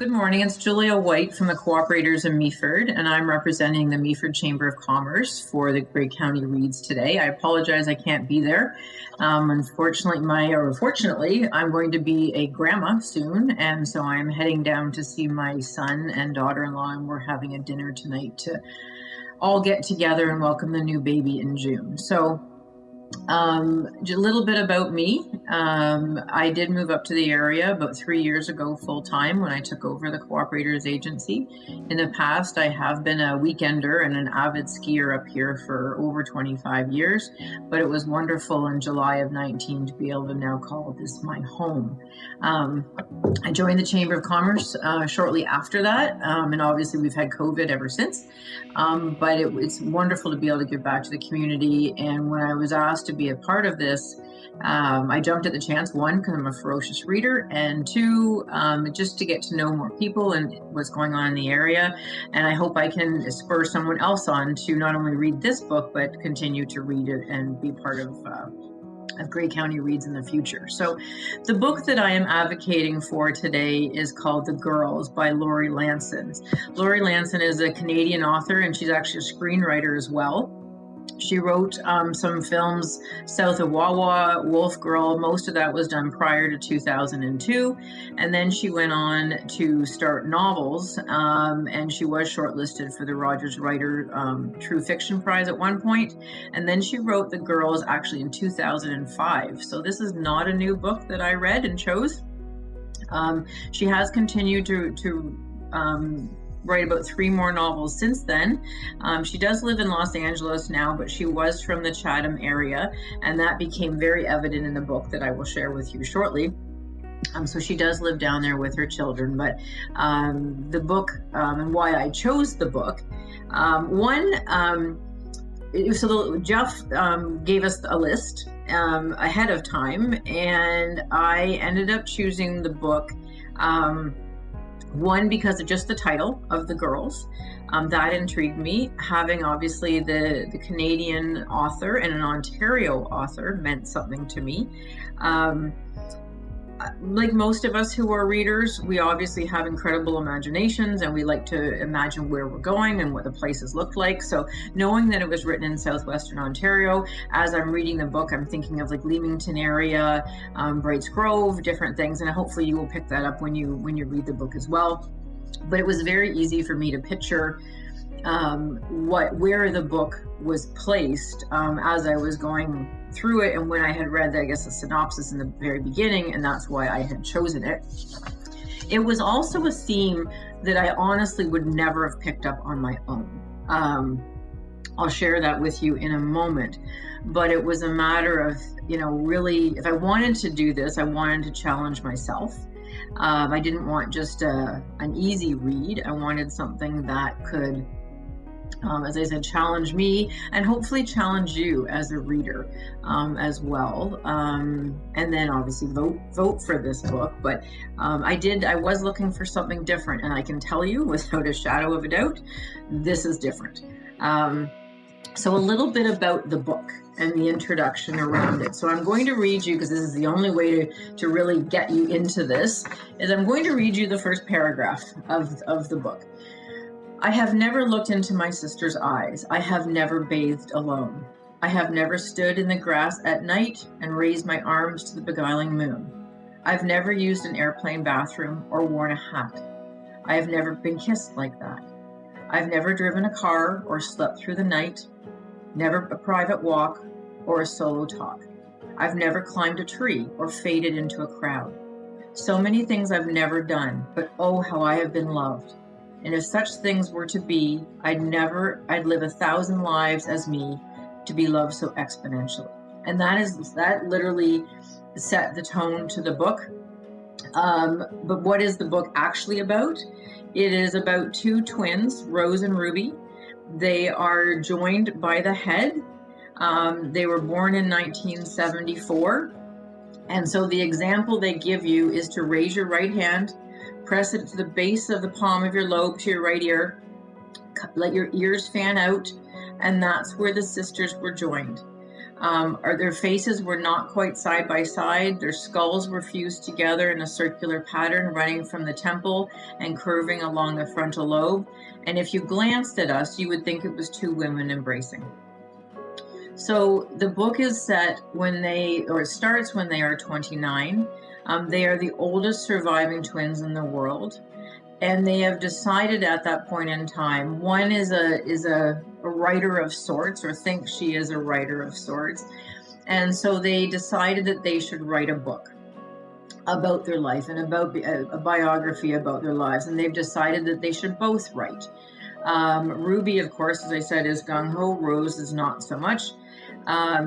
Good morning. It's Julia White from the Cooperators in Meaford, and I'm representing the Meaford Chamber of Commerce for the Grey County Reads today. I apologize I can't be there. Fortunately, I'm going to be a grandma soon, and so I'm heading down to see my son and daughter-in-law, and we're having a dinner tonight to all get together and welcome the new baby in June. So a little bit about me. I did move up to the area about 3 years ago full-time when I took over the Cooperators Agency. In the past, I have been a weekender and an avid skier up here for over 25 years, but it was wonderful in July of 19 to be able to now call this my home. I joined the Chamber of Commerce shortly after that, and obviously we've had COVID ever since, but it's wonderful to be able to give back to the community. And when I was asked to be a part of this, I jumped at the chance, one, because I'm a ferocious reader, and two, just to get to know more people and what's going on in the area. And I hope I can spur someone else on to not only read this book, but continue to read it and be part of Grey County Reads in the future. So the book that I am advocating for today is called The Girls by Laurie Lansens. Laurie Lansens is a Canadian author, and she's actually a screenwriter as well. She wrote some films south of Wawa, Wolf Girl. Most of that was done prior to 2002. And then she went on to start novels, and she was shortlisted for the Rogers Writer True Fiction Prize at one point. And then she wrote The Girls actually in 2005. So this is not a new book that I read and chose. She has continued to write about 3 more novels since then. She does live in Los Angeles now, but she was from the Chatham area, and that became very evident in the book that I will share with you shortly. So she does live down there with her children, but the book and why I chose the book. Jeff gave us a list ahead of time, and I ended up choosing the book one, because of just the title of The Girls. That intrigued me. Having obviously the Canadian author and an Ontario author meant something to me. Like most of us who are readers, we obviously have incredible imaginations, and we like to imagine where we're going and what the places look like. So knowing that it was written in southwestern Ontario, as I'm reading the book, I'm thinking of like Leamington area, Brights Grove, different things, and hopefully you will pick that up when you read the book as well. But it was very easy for me to picture where the book was placed as I was going through it, and when I had read, I guess, the synopsis in the very beginning, and that's why I had chosen it. It was also a theme that I honestly would never have picked up on my own. I'll share that with you in a moment, but it was a matter of, really, if I wanted to do this, I wanted to challenge myself. I didn't want just an easy read. I wanted something that could, as I said, challenge me and hopefully challenge you as a reader as well. And then obviously vote for this book. But I was looking for something different, and I can tell you without a shadow of a doubt, this is different. So a little bit about the book and the introduction around it. So I'm going to read you, because this is the only way to really get you into this, is I'm going to read you the first paragraph of the book. I have never looked into my sister's eyes. I have never bathed alone. I have never stood in the grass at night and raised my arms to the beguiling moon. I've never used an airplane bathroom or worn a hat. I have never been kissed like that. I've never driven a car or slept through the night, never a private walk or a solo talk. I've never climbed a tree or faded into a crowd. So many things I've never done, but oh, how I have been loved. And if such things were to be, I'd live 1,000 lives as me to be loved so exponentially. And that literally set the tone to the book. But what is the book actually about? It is about 2 twins, Rose and Ruby. They are joined by the head. They were born in 1974. And so the example they give you is to raise your right hand, press it to the base of the palm of your lobe to your right ear, let your ears fan out, and that's where the sisters were joined. Their faces were not quite side by side. Their skulls were fused together in a circular pattern running from the temple and curving along the frontal lobe. And if you glanced at us, you would think it was two women embracing. So the book is set it starts when they are 29. They are the oldest surviving twins in the world. And they have decided at that point in time, one is a writer of sorts, or thinks she is a writer of sorts. And so they decided that they should write a book about their life and about a biography about their lives. And they've decided that they should both write. Ruby, of course, as I said, is gung-ho. Rose is not so much.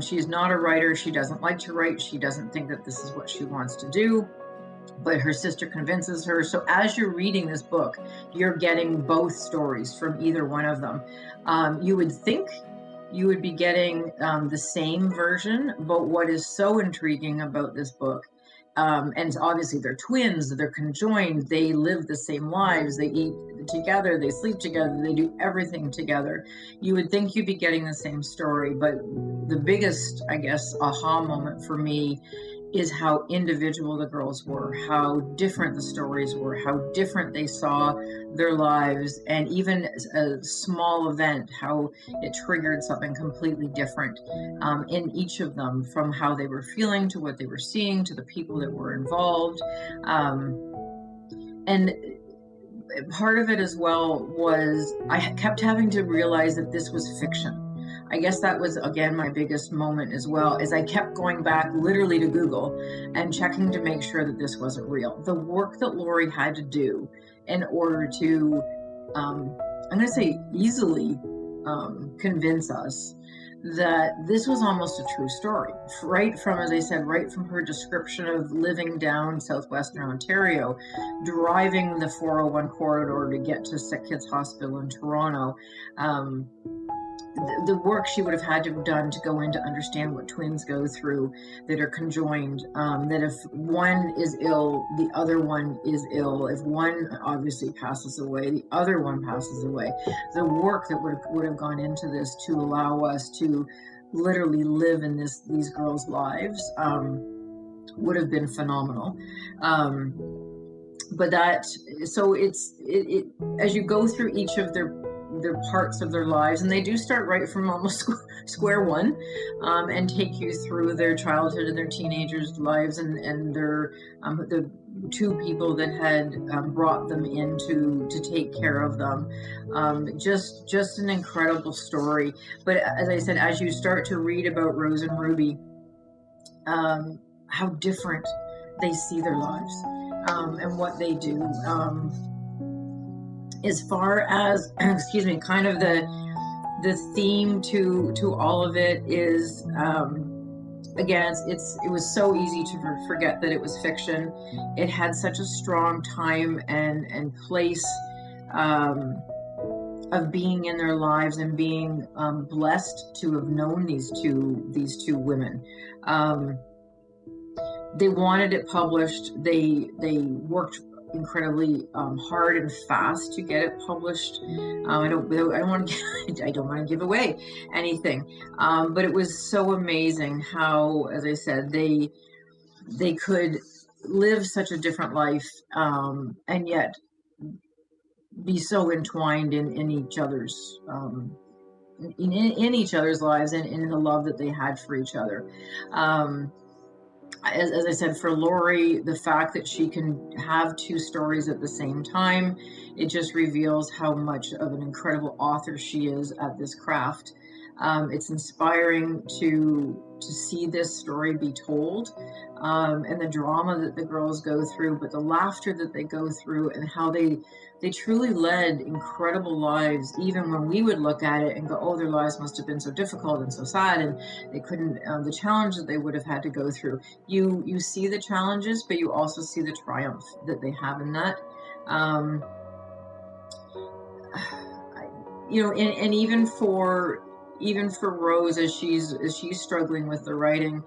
She's not a writer. She doesn't like to write. She doesn't think that this is what she wants to do. But her sister convinces her. So as you're reading this book, you're getting both stories from either one of them. You would think you would be getting the same version, but what is so intriguing about this book, and obviously they're twins, they're conjoined, they live the same lives, they eat together, they sleep together, they do everything together. You would think you'd be getting the same story, but the biggest, I guess, aha moment for me is how individual the girls were, how different the stories were, how different they saw their lives, and even a small event, how it triggered something completely different in each of them, from how they were feeling to what they were seeing to the people that were involved. And part of it as well was I kept having to realize that this was fiction. I guess that was, again, my biggest moment as well, is I kept going back literally to Google and checking to make sure that this wasn't real. The work that Lori had to do in order to, I'm going to say easily convince us that this was almost a true story. Right from, as I said, right from her description of living down southwestern Ontario, driving the 401 corridor to get to Sick Kids Hospital in Toronto, the work she would have had to have done to go in to understand what twins go through that are conjoined, that if one is ill, the other one is ill. If one obviously passes away, the other one passes away. The work that would have gone into this to allow us to literally live in these girls' lives would have been phenomenal. But that, so it as you go through each of their parts of their lives, and they do start right from almost square one, and take you through their childhood and their teenagers' lives, and their the two people that had brought them in to take care of them. Just an incredible story. But as I said, as you start to read about Rose and Ruby, how different they see their lives, and what they do. As far as, excuse me, kind of the theme to all of it is, again, it was so easy to forget that it was fiction. It had such a strong time and place of being in their lives and being blessed to have known these two women. They wanted it published. They worked incredibly hard and fast to get it published. I don't want to give away anything, but it was so amazing how, as I said, they could live such a different life, and yet be so entwined in each other's in each other's lives, and in the love that they had for each other. As I said, for Lori, the fact that she can have two stories at the same time, it just reveals how much of an incredible author she is at this craft. It's inspiring to see this story be told, and the drama that the girls go through, but the laughter that they go through, and how they truly led incredible lives, even when we would look at it and go, oh, their lives must have been so difficult and so sad, and they couldn't, the challenge that they would have had to go through. You see the challenges, but you also see the triumph that they have in that. And even for Rose, as she's struggling with the writing,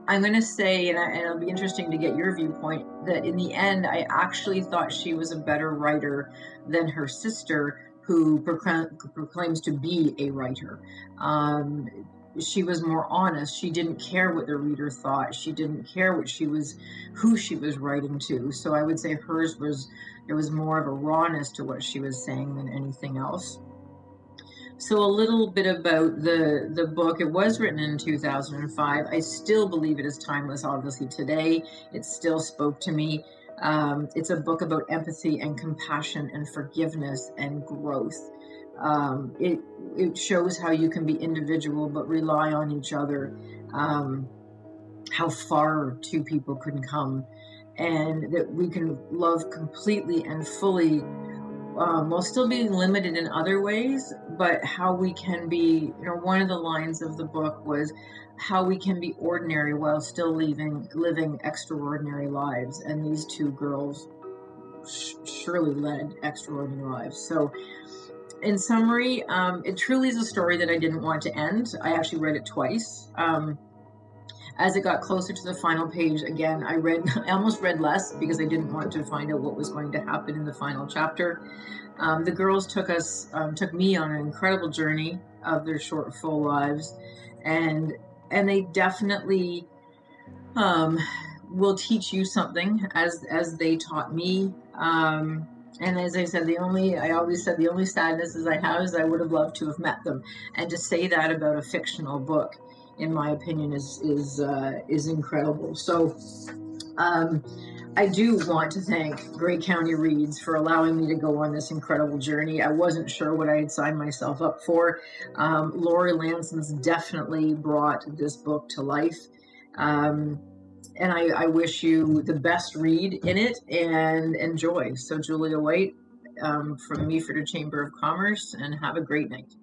I'm going to say, and it'll be interesting to get your viewpoint, that in the end, I actually thought she was a better writer than her sister, who proclaims to be a writer. she was more honest. She didn't care what the reader thought. She didn't care who she was writing to. So I would say hers was, there was more of a rawness to what she was saying than anything else. So a little bit about the book. It was written in 2005. I still believe it is timeless, obviously, today. It still spoke to me. It's a book about empathy and compassion and forgiveness and growth. It shows how you can be individual but rely on each other, how far two people can come, and that we can love completely and fully while still being limited in other ways, but how we can be, one of the lines of the book was how we can be ordinary while still living extraordinary lives. And these two girls surely led extraordinary lives. So in summary, it truly is a story that I didn't want to end. I actually read it twice. As it got closer to the final page, again, I almost read less because I didn't want to find out what was going to happen in the final chapter. The girls took me on an incredible journey of their short, full lives, and they definitely will teach you something as they taught me. And as I said, I always said the only sadness I have is I would have loved to have met them. And to say that about a fictional book, in my opinion, is incredible. So I do want to thank Grey County Reads for allowing me to go on this incredible journey. I wasn't sure what I had signed myself up for. Lori Lansens definitely brought this book to life. And I wish you the best read in it and enjoy. So Julia White, from Meaford Chamber of Commerce, and have a great night.